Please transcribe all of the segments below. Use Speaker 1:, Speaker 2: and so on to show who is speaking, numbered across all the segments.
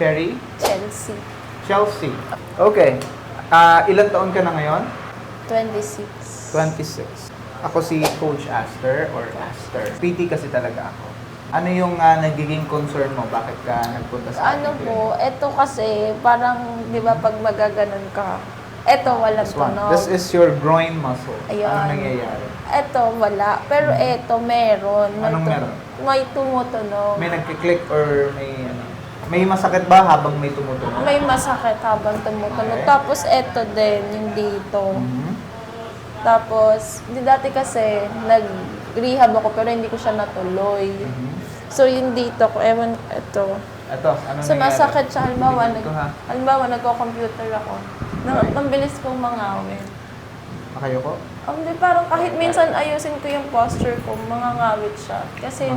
Speaker 1: Cherry?
Speaker 2: Chelsea.
Speaker 1: Chelsea. Okay. Ilan taon ka na ngayon?
Speaker 2: 26.
Speaker 1: 26. Ako si Coach Aster or Aster. PT kasi talaga ako. Ano yung nagiging concern mo? Bakit ka nagpunta sa
Speaker 2: Ano
Speaker 1: PT?
Speaker 2: po, eto kasi parang, di ba, pag magaganon ka, eto walang
Speaker 1: This one.
Speaker 2: tunog.
Speaker 1: This is your groin muscle.
Speaker 2: Ayun.
Speaker 1: Ano nangyayari?
Speaker 2: Eto wala, pero eto meron.
Speaker 1: Anong meron?
Speaker 2: May tumutunog.
Speaker 1: May nagkiklik or may ano? May masakit ba habang may tumutunog?
Speaker 2: May masakit habang tumutunog.
Speaker 1: Okay.
Speaker 2: Tapos eto din, yung dito.
Speaker 1: Mhm.
Speaker 2: Tapos, di dati kasi, nag-rehab ako pero hindi ko siya natuloy.
Speaker 1: Mhm.
Speaker 2: So, yung dito ko, ewan, eto.
Speaker 1: Ito, ano
Speaker 2: Sumasakit siya, halimbawa,
Speaker 1: Tingnan ko, ha?
Speaker 2: nagko-computer ako.
Speaker 1: Okay.
Speaker 2: Ang bilis kong mangawin.
Speaker 1: Nakayo ko?
Speaker 2: Hindi, parang kahit minsan ayusin ko yung posture ko, mangangawit siya. Kasi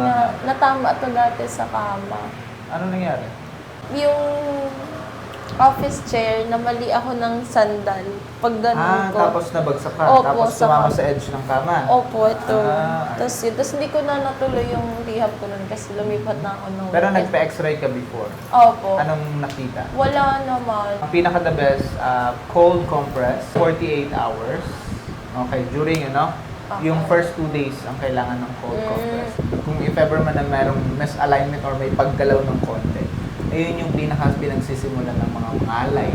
Speaker 2: natama to dati sa kama.
Speaker 1: Ano nangyari?
Speaker 2: Yung office chair, namali ako ng sandal. Pag ganun ko.
Speaker 1: Tapos nabagsak ka.
Speaker 2: Opo,
Speaker 1: Tapos
Speaker 2: sa
Speaker 1: sumama
Speaker 2: kama.
Speaker 1: sa edge ng kama.
Speaker 2: Opo, ito.
Speaker 1: Ah,
Speaker 2: Tapos hindi ko na natuloy yung rehab ko nun kasi lumipat na ako nung...
Speaker 1: Pero nagpa-x-ray ka before.
Speaker 2: Opo.
Speaker 1: Anong nakita?
Speaker 2: Wala naman.
Speaker 1: Ang pinaka-the best, cold compress, 48 hours. Okay, during,
Speaker 2: Okay.
Speaker 1: yung first 2 days ang kailangan ng cold compress. Kung if ever man na merong misalignment or may paggalaw ng konti, ayun yung pinagsisimula ng mga ngalay.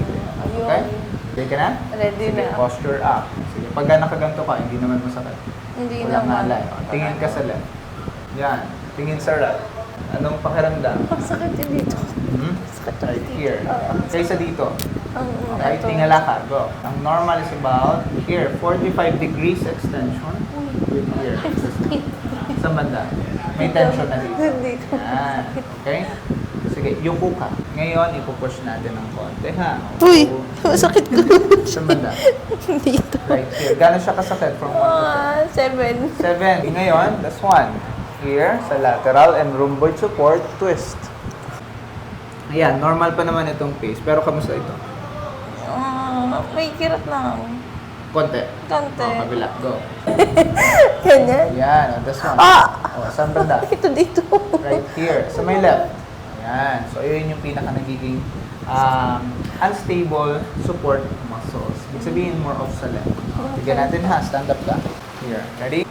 Speaker 1: Okay? Ready ka na?
Speaker 2: Ready
Speaker 1: Sige,
Speaker 2: na.
Speaker 1: posture up. Sige, pagka nakaganto ka, hindi naman masakit.
Speaker 2: Hindi
Speaker 1: Walang
Speaker 2: naman.
Speaker 1: ngalay. Tingin ka sa left. Yan. Tingin sa right. Anong pakiramdam?
Speaker 2: Ang sakit yung dito.
Speaker 1: Hmm?
Speaker 2: Sakit yung
Speaker 1: Right
Speaker 2: dito.
Speaker 1: here. Kaysa dito. Okay,
Speaker 2: ito.
Speaker 1: tingala ka. Go. Ang normal is about here. 45 degrees extension. With here. Sa banda. May tension na dito.
Speaker 2: Dito.
Speaker 1: Yan. Okay? Sige, yuko ka. Ngayon, ipupush natin ng konti, ha?
Speaker 2: Uy!
Speaker 1: So,
Speaker 2: Masakit ko.
Speaker 1: sa banda.
Speaker 2: Dito.
Speaker 1: Right here. Gano'n siya kasakit from 1 to
Speaker 2: 7.
Speaker 1: 10? 7. Ngayon, that's 1. Here, sa lateral and rhomboid support, twist. Ayan, normal pa naman itong pace. Pero kamusta ito?
Speaker 2: May kirot lang.
Speaker 1: Konti.
Speaker 2: Kante.
Speaker 1: Kabila. Go.
Speaker 2: Ganyan.
Speaker 1: Ayan, that's 1. Saan banda?
Speaker 2: Ito dito.
Speaker 1: Right here. Sa may left. Ayan. So, yun yung pinaka nagiging unstable support muscles. Ibig sabihin, more of sa left. Tignan natin ha. Stand up ka. Here. Ready?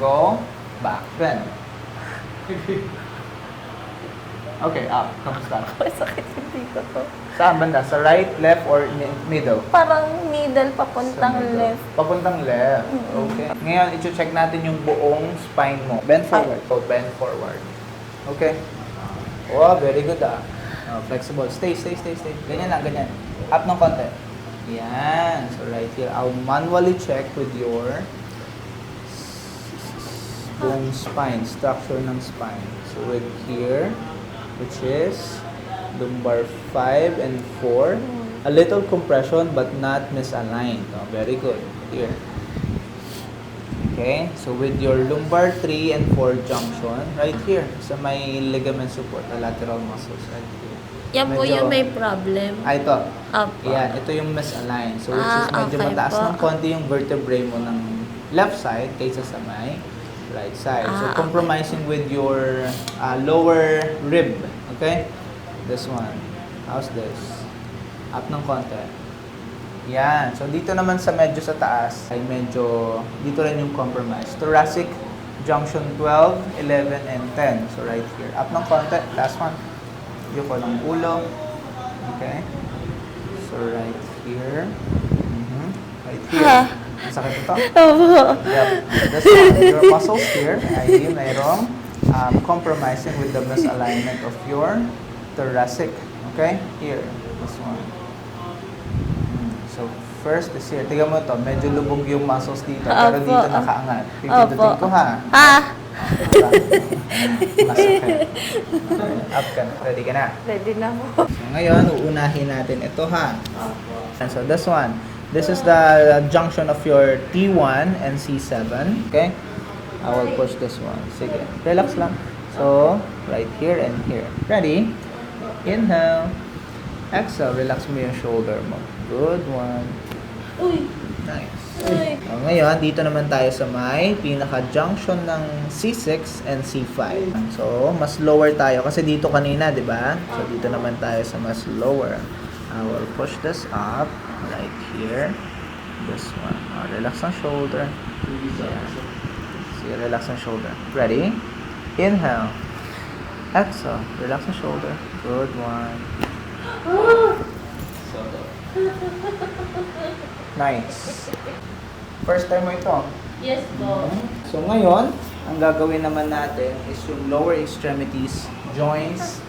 Speaker 1: Go. Back. Bend. Okay, up. Kamusta?
Speaker 2: May sakit yung dito to.
Speaker 1: Saan banda? Sa right, left, or middle?
Speaker 2: Parang middle
Speaker 1: Sa
Speaker 2: papuntang
Speaker 1: middle.
Speaker 2: left.
Speaker 1: Papuntang left. Okay. Ngayon, i-check natin yung buong spine mo. Bend forward. So, bend forward. Okay. Wow, very good flexible. Stay. Ganyan lang, ganyan. Up ng konti. Yan. So, right here. I'll manually check with your buong spine, structure ng spine. So, with here, which is lumbar 5 and 4. A little compression but not misaligned. Oh, very good. Here. Okay, so with your lumbar 3 and 4 junction, right here, sa may ligament support, the lateral muscles, right here.
Speaker 2: Yan po
Speaker 1: Medyo-
Speaker 2: yung may problem.
Speaker 1: Ito.
Speaker 2: Apo.
Speaker 1: Yan, ito yung misaligned. So, which is medyo
Speaker 2: okay
Speaker 1: mataas
Speaker 2: po.
Speaker 1: ng konti yung vertebrae mo ng left side kaysa sa may right side. So,
Speaker 2: Okay.
Speaker 1: compromising with your lower rib. Okay? This one. How's this? Up ng konti. Yan. So, dito naman sa medyo sa taas, ay medyo, dito rin yung compromise. Thoracic junction 12, 11, and 10. So, right here. Up ng konti. Last one. Yuko ng ulo. Okay? So, right here. Right here. Masakit ito? Yep. This one. Your muscles here ay mayroong compromising with the misalignment of your thoracic. Okay? Here. This one. So, first is here. Tingnan mo to. Medyo lubog yung muscles dito. Pero
Speaker 2: Opo.
Speaker 1: dito nakaangat. Pindutin ko ha. Masakit. Up ka na. Ready ka na?
Speaker 2: Ready na po.
Speaker 1: So, ngayon, uunahin natin ito ha. And so, this one. This is the junction of your T1 and C7. Okay? I will push this one. Sige. Relax lang. So, right here and here. Ready? Inhale. Exhale. Relax mo yung shoulder mo. Good one.
Speaker 2: Uy!
Speaker 1: Nice.
Speaker 2: Ay.
Speaker 1: So, ngayon, dito naman tayo sa may pinaka-junction ng C6 and C5. So, mas lower tayo kasi dito kanina, di ba? So, dito naman tayo sa mas lower. I will push this up, like here. This one. Relax ang shoulder. Yeah. See, relax ang shoulder. Ready? Inhale. Exhale. Relax ang shoulder. Good one. Nice. First time mo ito.
Speaker 2: Yes po.
Speaker 1: So ngayon, ang gagawin naman natin is yung lower extremities, joints,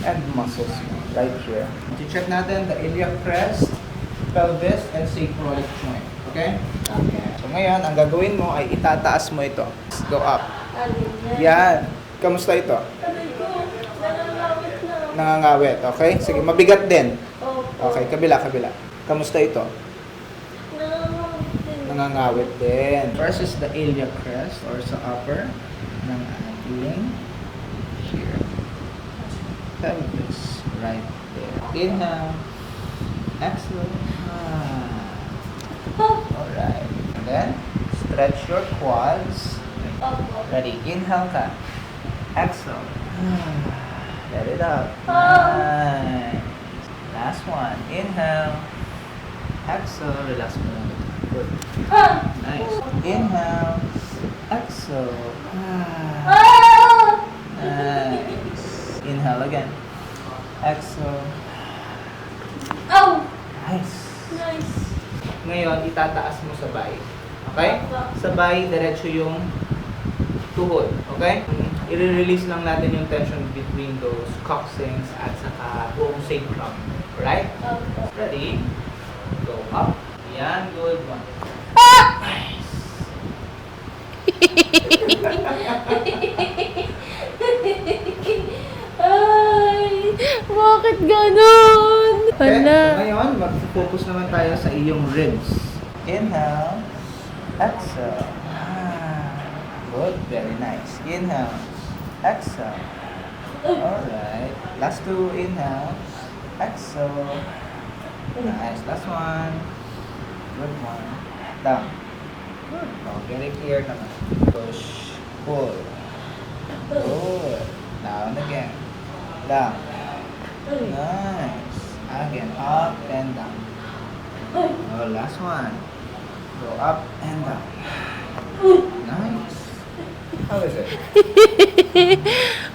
Speaker 1: and muscles right here. I-check natin the iliac crest, pelvis, and sacroiliac joint. Okay?
Speaker 2: Okay.
Speaker 1: So ngayon, ang gagawin mo ay itataas mo ito. Go up.
Speaker 2: Alin yan?
Speaker 1: Yan. Kamusta ito?
Speaker 2: Aray ko, nangangawit na.
Speaker 1: Nangangawit. Okay? Sige, mabigat din.
Speaker 2: Opo.
Speaker 1: Okay, kabila. Kamusta ito?
Speaker 2: Nangangawit din.
Speaker 1: Nangangawit din. First is the iliac crest or sa upper ng ating here. Pelvis. Right there. Inhale. Exhale. Alright. And then, stretch your quads.
Speaker 2: Opo.
Speaker 1: Ready? Inhale ka. Exhale. Let it out.
Speaker 2: Ah.
Speaker 1: Nice. Last one. Inhale. Exhale. Relax mo lang. Good.
Speaker 2: Ah!
Speaker 1: Nice. Inhale. Exhale.
Speaker 2: Ah!
Speaker 1: Nice. Inhale again. Exhale.
Speaker 2: Ow!
Speaker 1: Nice.
Speaker 2: Nice.
Speaker 1: Ngayon, itataas mo sabay. Okay?
Speaker 2: Opo.
Speaker 1: Sabay, diretso yung tuhod. Okay? I-release lang natin yung tension between those coccyx at saka buong sacrum. Right?
Speaker 2: Opo.
Speaker 1: Ready? Go up. Yan, good one. Nice.
Speaker 2: Ay! Bakit ganun?
Speaker 1: Okay,
Speaker 2: Hala.
Speaker 1: so ngayon, mag-focus naman tayo sa iyong ribs. Inhale. Exhale. Good. Very nice. Inhale. Exhale. Alright. Last two. Inhale. Exhale. Nice. Last one. Good one. Down. Good. Oh, very clear naman. Push. Pull. Good. Down again. Down. Nice. Again. Up and down. Oh, last one. Go up and down. Nice. How is it?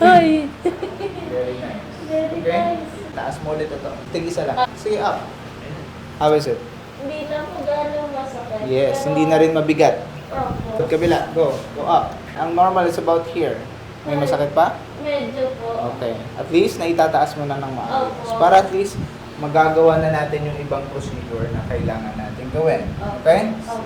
Speaker 2: Ay!
Speaker 1: Very nice.
Speaker 2: Very
Speaker 1: Okay?
Speaker 2: nice.
Speaker 1: Taas mo ulit ito. Tig-isa lang. Sige, up. How is it?
Speaker 2: Hindi na po gano'ng masakit.
Speaker 1: Yes,
Speaker 2: Pero-
Speaker 1: hindi na rin mabigat.
Speaker 2: Opo.
Speaker 1: Kabila, go. Go up. Ang normal is about here. May masakit pa?
Speaker 2: Medyo po.
Speaker 1: Okay. At least, naitataas mo na ng maayos.
Speaker 2: Opo.
Speaker 1: Para at least, magagawa na natin yung ibang procedure na kailangan natin gawin. Okay?
Speaker 2: Opo.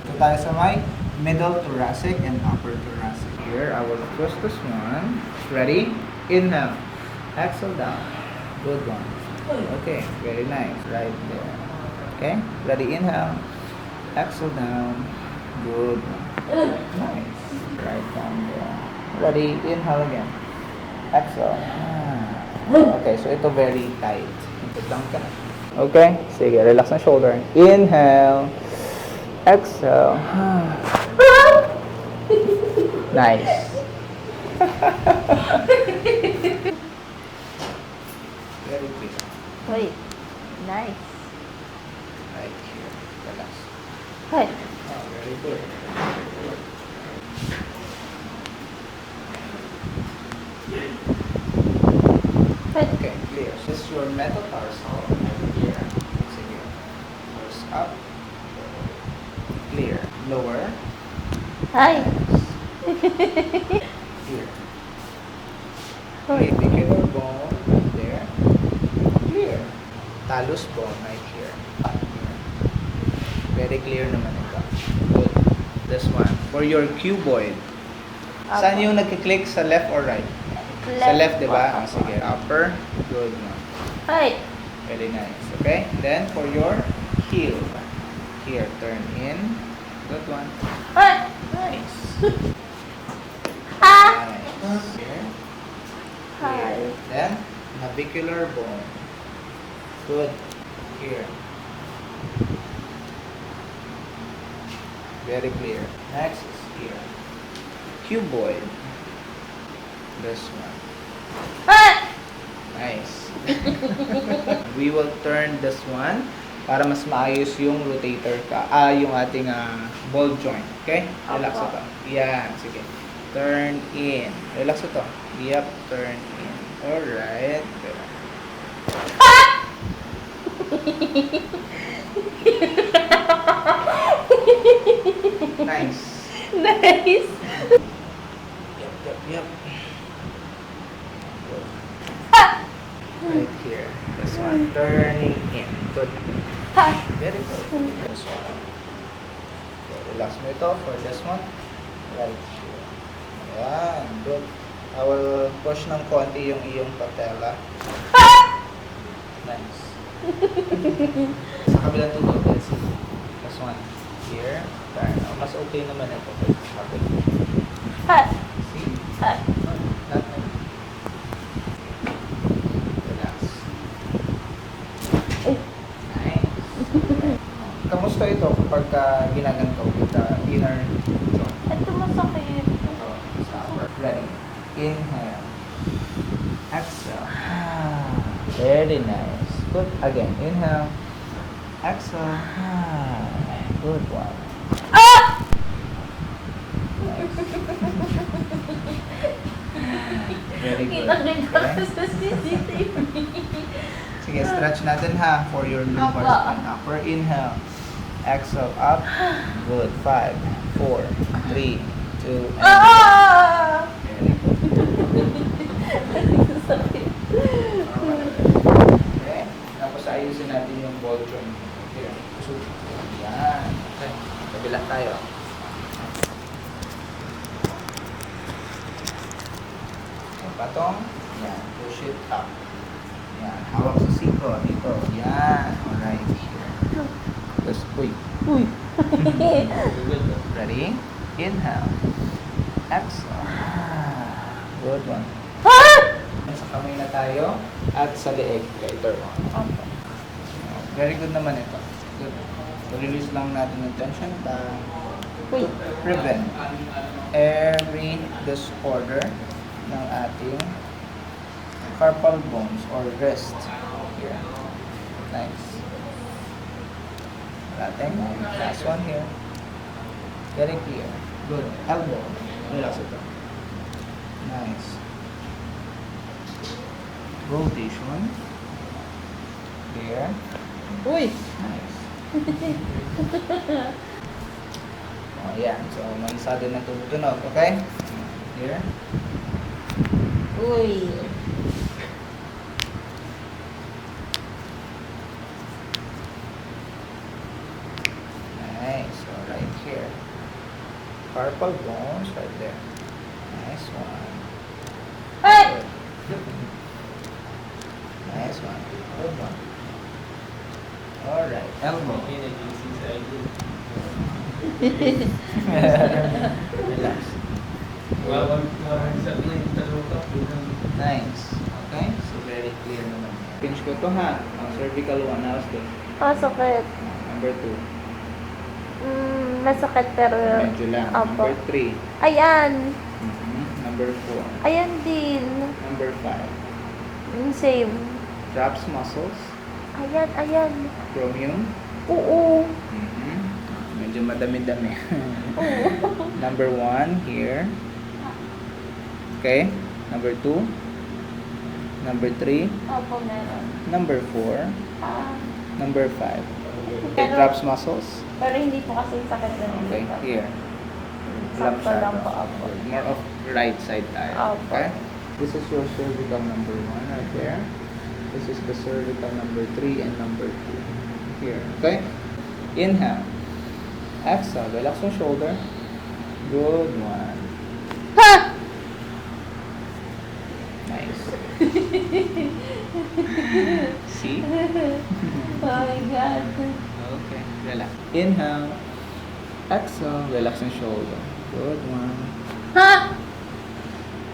Speaker 1: So tayo sa may middle thoracic and upper thoracic. Here, I will twist this one. Ready? Inhale. Exhale down. Good one. Okay, very nice. Right there. Okay? Ready? Inhale. Exhale down. Good one. Nice. Right down there. Ready? Inhale again. Exhale. Okay, so ito very tight. Put lang ka. Okay? Sige, relax ang shoulder. Inhale. Exhale. Nice. Very good.
Speaker 2: Uy. Nice.
Speaker 1: Right here. Relax.
Speaker 2: Ay.
Speaker 1: Oh, very good.
Speaker 2: Ay.
Speaker 1: Okay, clear. This is your metatarsal over here. Sige. First up. Clear. Lower.
Speaker 2: Ay.
Speaker 1: Here.
Speaker 2: Uy.
Speaker 1: Clavicular bone right there. Clear. Talus bone right here. Up here. Very clear naman ito. Good. This one. For your cuboid. Saan yung nagkiklik? Sa left or right? Sa left, di ba? Ah, sige. Upper. Good one.
Speaker 2: Ay.
Speaker 1: Very nice. Okay? Then, for your heel. Here, turn in. Good one.
Speaker 2: Ay.
Speaker 1: Nice.
Speaker 2: Ah.
Speaker 1: Nice. Here.
Speaker 2: Hi.
Speaker 1: Then, navicular bone. Good. Here. Very clear. Next is here. Cuboid. This one. Nice. We will turn this one para mas maayos yung rotator yung ating ball joint. Okay? Relax
Speaker 2: Opo.
Speaker 1: ito. Yan. Sige. Turn in. Relax ito. Yep. Turn in. Alright. Nice.
Speaker 2: Nice.
Speaker 1: Yep. Right here. This one. Turning in. Good. Very good. This one. Okay, relax mo ito for this one. Right here. Ayan. Good. I will push ng konti yung iyong patella. Nice. Sa kabilang tutok, let's see. This one. Here. Turn. Oh, mas okay naman ito. Okay. See? Not relax. Nice. Kamusta ito kapag ginaganto with the inner joint?
Speaker 2: Ito masakit.
Speaker 1: Ready. Inhale. Exhale. Very nice. Good. Again. Inhale. Exhale. Good one. Very good. Okay. Sige, stretch natin ha for your lumbar
Speaker 2: Apa.
Speaker 1: spine. Upper inhale. Exhale up. Good. 5, 4, 3, 2, and very good.
Speaker 2: Sakit.
Speaker 1: Okay. Tapos ayusin natin yung ball joint. Here. So, yan. Okay. Kabila tayo. Yung patong. Yan. Push it up. Yan. Hawak sa siko. Dito. Yan. Alright. Here. Tapos, uy. Ready? Inhale. Exhale. Good one. Sa kamay na tayo. At sa leeg. Later on. Very good naman ito. Good. So, release lang natin yung tension to prevent every disorder ng ating carpal bones or wrist. Here. Nice. Natin. Last one here. Very clear. Good. Elbow. Relax ito. Nice. Rotation. There.
Speaker 2: Uy!
Speaker 1: Nice. Oh, yan. So, may isa din na tumutunog. Okay? Here.
Speaker 2: Uy!
Speaker 1: Nice. So, right here. Carpal bones right there. Nice one. Good. Nice one. Good one. Alright. Elbow. Relax. Nice. Okay? So, very clear naman. Pinch ko to ha. Ang cervical one. How's this?
Speaker 2: Sakit.
Speaker 1: Number 2.
Speaker 2: Masakit pero...
Speaker 1: Medyo lang.
Speaker 2: Apo.
Speaker 1: Number 3.
Speaker 2: Ayan.
Speaker 1: Number 4.
Speaker 2: Ayan din.
Speaker 1: Number 5.
Speaker 2: Same.
Speaker 1: Traps muscles.
Speaker 2: Ayan.
Speaker 1: Chromium.
Speaker 2: Oo.
Speaker 1: Medyo madami-dami.
Speaker 2: Oo.
Speaker 1: Number 1 here. Okay. Number 2. Number 3.
Speaker 2: Opo, meron.
Speaker 1: Number 4. Number 5. Okay,
Speaker 2: Pero-
Speaker 1: traps muscles.
Speaker 2: Pero hindi po kasi sakit na
Speaker 1: Okay, here.
Speaker 2: Sakto lang po ako.
Speaker 1: More of right side tayo.
Speaker 2: Opo.
Speaker 1: Okay? This is your cervical number 1 right there. This is the cervical number 3 and number 2. Here. Okay? Inhale. Exhale. Relax your shoulder. Good one. Nice. See?
Speaker 2: Oh my God.
Speaker 1: Okay. Relax. Inhale. Exhale. Relax your shoulder. Good one.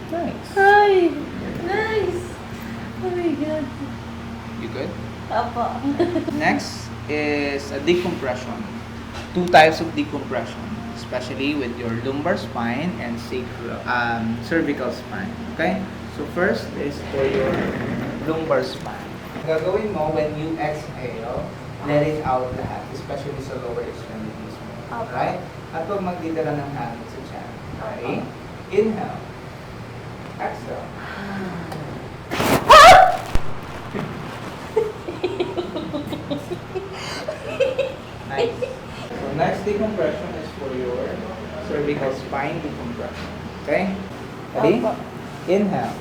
Speaker 1: Nice.
Speaker 2: Hi! Nice! Oh my God.
Speaker 1: You good?
Speaker 2: Opo.
Speaker 1: Next is a decompression. 2 types of decompression. especially with your lumbar spine and cervical spine. Okay? So first is for your lumbar spine. Gagawin mo when you exhale, let it out lahat, especially sa lower extremities mo.
Speaker 2: Okay.
Speaker 1: Alright? At huwag magdidala ng hangin sa tiyan. Okay? Inhale. Exhale. Nice. So next decompression is for your cervical spine decompression. Okay? Ready?
Speaker 2: Opo.
Speaker 1: Inhale.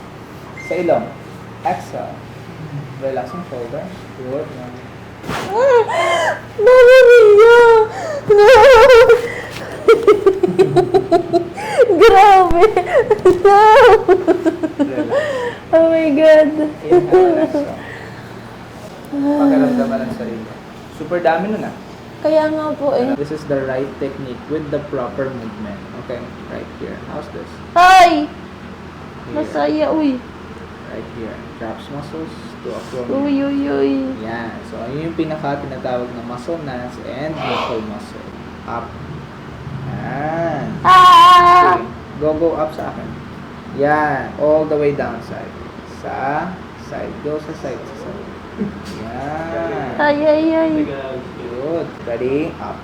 Speaker 1: Sa ilong. Exhale. Relax yung shoulder. Good.
Speaker 2: Mama Ria! Grabe!
Speaker 1: Relax.
Speaker 2: Oh my God!
Speaker 1: Inhale. Exhale. Pakiramdaman ng sarili. Super dami nun ah.
Speaker 2: Kaya nga po eh.
Speaker 1: This is the right technique with the proper movement. Okay? Right here. How's this?
Speaker 2: Ay!
Speaker 1: Here.
Speaker 2: Masaya, uy.
Speaker 1: Right here. Traps muscles to acromion.
Speaker 2: Uy, uy, uy.
Speaker 1: Yan. So, yun yung pinaka tinatawag na muscle mass and vocal muscle. Up. Yan.
Speaker 2: Ah!
Speaker 1: Okay. Go up sa akin. Yan. All the way down side. Sa side. Go sa side. Sa side. Yan.
Speaker 2: Ay, ay, ay.
Speaker 1: Good. Ready? Up.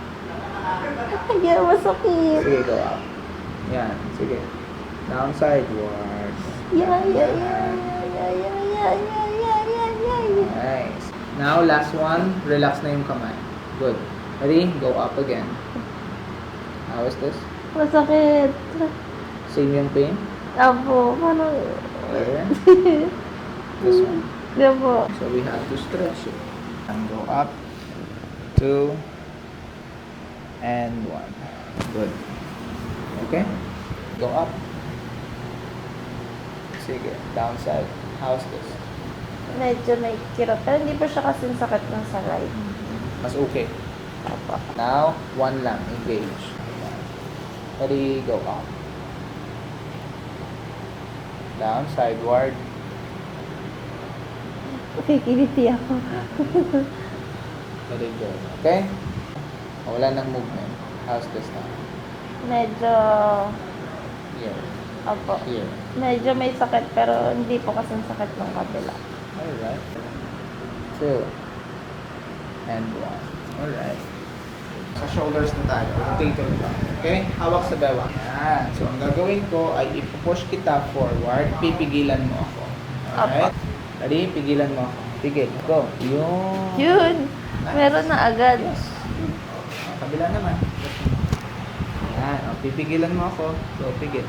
Speaker 2: Ay, masakit.
Speaker 1: Sige, go up. Yan. Sige. Down sideward.
Speaker 2: Yeah, yeah, yeah, yeah, yeah, yeah, yeah, yeah, yeah, yeah.
Speaker 1: Nice. Now, last one. Relax na yung kamay. Good. Ready? Go up again. How is this?
Speaker 2: Masakit.
Speaker 1: Same yung pain?
Speaker 2: Apo, parang...
Speaker 1: There. This one.
Speaker 2: Di po.
Speaker 1: So we have to stretch it. And go up. 2. And 1. Good. Okay? Go up. Sige. Downside. How's this?
Speaker 2: Medyo may kirot. Pero hindi pa siya kasing sakit ng sa right.
Speaker 1: Mas okay.
Speaker 2: Apo.
Speaker 1: Now, 1 lang. Engage. Ready? Go up. Down. Sideward.
Speaker 2: Kikiliti ako.
Speaker 1: Very good. Okay? Wala nang movement. How's this now?
Speaker 2: Medyo...
Speaker 1: Here.
Speaker 2: Apo.
Speaker 1: Here.
Speaker 2: Medyo may sakit pero hindi po kasing sakit ng kabila.
Speaker 1: Alright. 2. And 1. Alright. Sa shoulders na tayo. Rotator pa. Okay? Hawak sa bewang. Yan. So, ang gagawin ko ay ipupush kita forward. Pipigilan mo ako. Alright? Ready? Pigilan mo ako. Pigil. Go. Yun.
Speaker 2: Yun! Meron na agad.
Speaker 1: Yes. Kabila naman. Yan. O, pipigilan mo ako. So, pigil.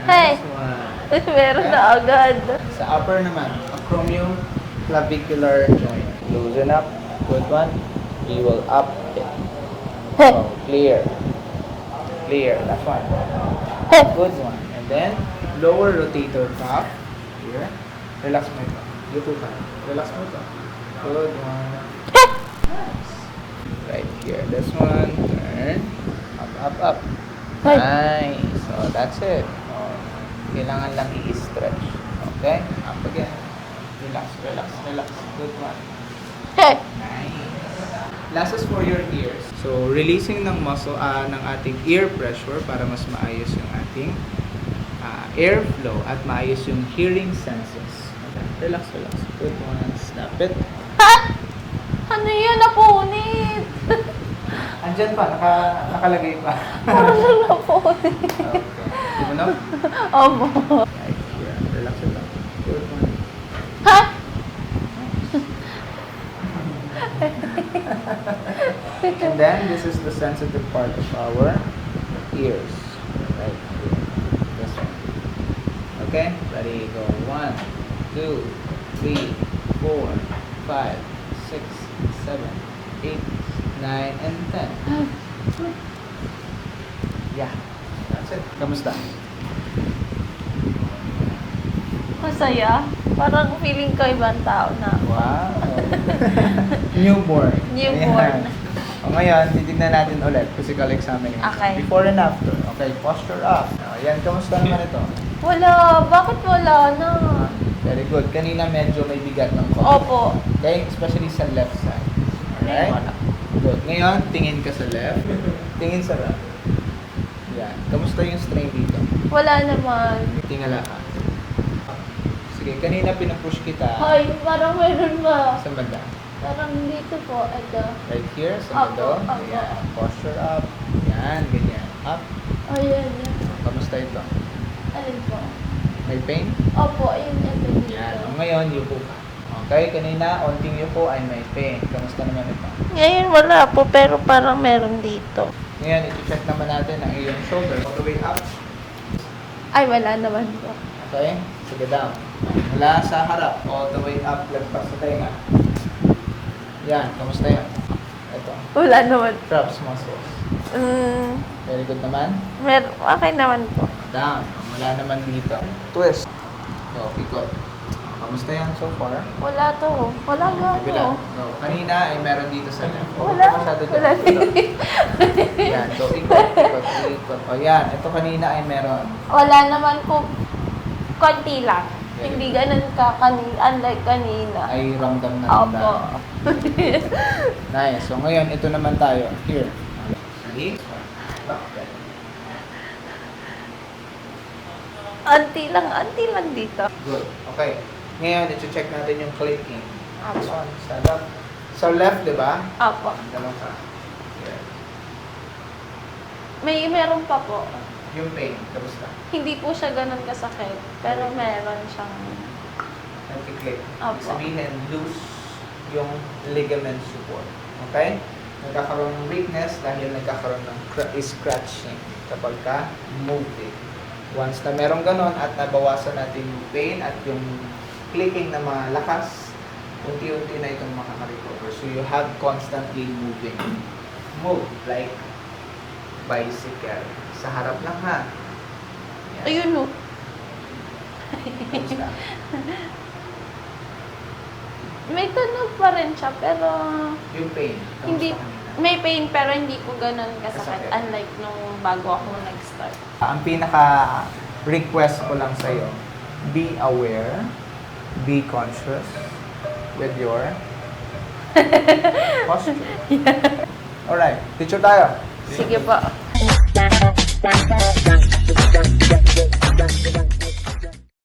Speaker 2: Hey!
Speaker 1: Nice one.
Speaker 2: Meron na agad.
Speaker 1: Sa upper naman, acromioclavicular joint. Loosen up. Good one. You will up it.
Speaker 2: Hey!
Speaker 1: Oh, clear. Clear. That's one.
Speaker 2: Hey!
Speaker 1: Good one. And then, lower rotator cuff. Here. Relax mo ito. Yuko ka. Relax mo ito. Good one. Nice. Right here. This one. Turn. Up, up, up.
Speaker 2: Hey!
Speaker 1: Nice. So, that's it. Oh, kailangan lang i-stretch. Okay? Up again. Relax, relax, relax. Good one.
Speaker 2: Hey!
Speaker 1: Nice. Last is for your ears. So, releasing ng muscle, ng ating ear pressure para mas maayos yung ating airflow at maayos yung hearing senses. Okay. Relax, relax. Good one. Snap it.
Speaker 2: Ha? Ano yun? Napunit!
Speaker 1: Andyan pa. Nakalagay pa.
Speaker 2: Ano napunit?
Speaker 1: Okay. Di mo na?
Speaker 2: Opo.
Speaker 1: Right here. Relax it lang. Good one.
Speaker 2: Ha?
Speaker 1: And then, this is the sensitive part of our ears. Right here. This one. Okay? Ready, go. 1, 2, 3, 4, 5, 6, 7, 8, 9, and 10. Yeah. That's it. Kamusta?
Speaker 2: Masaya. Parang feeling ko ibang tao na.
Speaker 1: Wow. Newborn.
Speaker 2: Newborn.
Speaker 1: Ayan. O ngayon, titignan natin ulit physical examination.
Speaker 2: Okay.
Speaker 1: Before and after. Okay, posture up. Ayan, kamusta naman ito?
Speaker 2: Wala. Bakit wala na?
Speaker 1: Very good. Kanina medyo may bigat ng konti.
Speaker 2: Opo.
Speaker 1: Okay, especially sa left side. Alright?
Speaker 2: Wala.
Speaker 1: Good. Ngayon, tingin ka sa left. Tingin sa right. Yan. Kamusta yung strain dito?
Speaker 2: Wala naman.
Speaker 1: Tingala ka. Sige, kanina pinupush kita.
Speaker 2: Hoy, parang meron ba?
Speaker 1: Sa banda.
Speaker 2: Parang dito po, ito.
Speaker 1: Right here, sa
Speaker 2: Opo,
Speaker 1: bando.
Speaker 2: opo.
Speaker 1: Ayan. Posture up. Yan, ganyan. Up.
Speaker 2: Ayan, yan.
Speaker 1: Kamusta ito?
Speaker 2: Alin po?
Speaker 1: May pain?
Speaker 2: Opo, ayun, ito dito.
Speaker 1: Yan. O, ngayon, yuko ka. Okay, kanina, onting yuko ay may pain. Kamusta naman ito?
Speaker 2: Ngayon wala po, pero parang meron dito.
Speaker 1: Ngayon, iti-check naman natin ang iyong shoulder. All the way up.
Speaker 2: Ay, wala naman po.
Speaker 1: Okay? Sige down. Mula sa harap, all the way up, lagpas sa tenga. Yan, kamusta yan? Ito.
Speaker 2: Wala naman.
Speaker 1: Traps muscles. Very good naman.
Speaker 2: Okay naman po.
Speaker 1: Down. Wala naman dito. Twist. So, ikot. Kamusta yan so far?
Speaker 2: Wala to. Wala nga
Speaker 1: Kabila.
Speaker 2: po.
Speaker 1: So, kanina ay meron dito sa left. Oh,
Speaker 2: Wala.
Speaker 1: masyado dyan.
Speaker 2: Wala.
Speaker 1: Yan. So, ikot. O yan. Ito kanina ay meron.
Speaker 2: Wala naman po. Konti lang.
Speaker 1: Very
Speaker 2: Hindi ganun ka unlike kanina.
Speaker 1: Ay ramdam na
Speaker 2: Opo.
Speaker 1: ramdam. Nice. So, ngayon, ito naman tayo. Here. Ready? Back.
Speaker 2: Anti lang dito.
Speaker 1: Good. Okay. Ngayon, iti-check natin yung clicking.
Speaker 2: Apo.
Speaker 1: This one. Stand up. So, left, di ba?
Speaker 2: Apo.
Speaker 1: Ganun ka. Here.
Speaker 2: Meron pa po.
Speaker 1: Yung pain, kamusta?
Speaker 2: Hindi po siya ganun kasakit. Pero meron siyang...
Speaker 1: Nagki-click.
Speaker 2: Opo.
Speaker 1: Ibig sabihin, loose yung ligament support. Okay? Nagkakaroon ng weakness dahil nagkakaroon ng scratching kapag ka moving. Once na meron ganon at nabawasan natin yung pain at yung clicking na malakas, unti-unti na itong makaka-recover. So you have constantly moving. Move like bicycle. Sa harap lang ha. Yan.
Speaker 2: Ayun o.
Speaker 1: Kamusta?
Speaker 2: May tunog pa rin siya, pero...
Speaker 1: Yung pain. Kamusta
Speaker 2: Hindi,
Speaker 1: kanina?
Speaker 2: may pain pero hindi po ganun kasakit.
Speaker 1: Kasakit.
Speaker 2: Unlike nung bago ako nag-start.
Speaker 1: Ang pinaka-request ko lang sa'yo, be aware, be conscious with your posture. Alright, picture tayo.
Speaker 2: Sige po.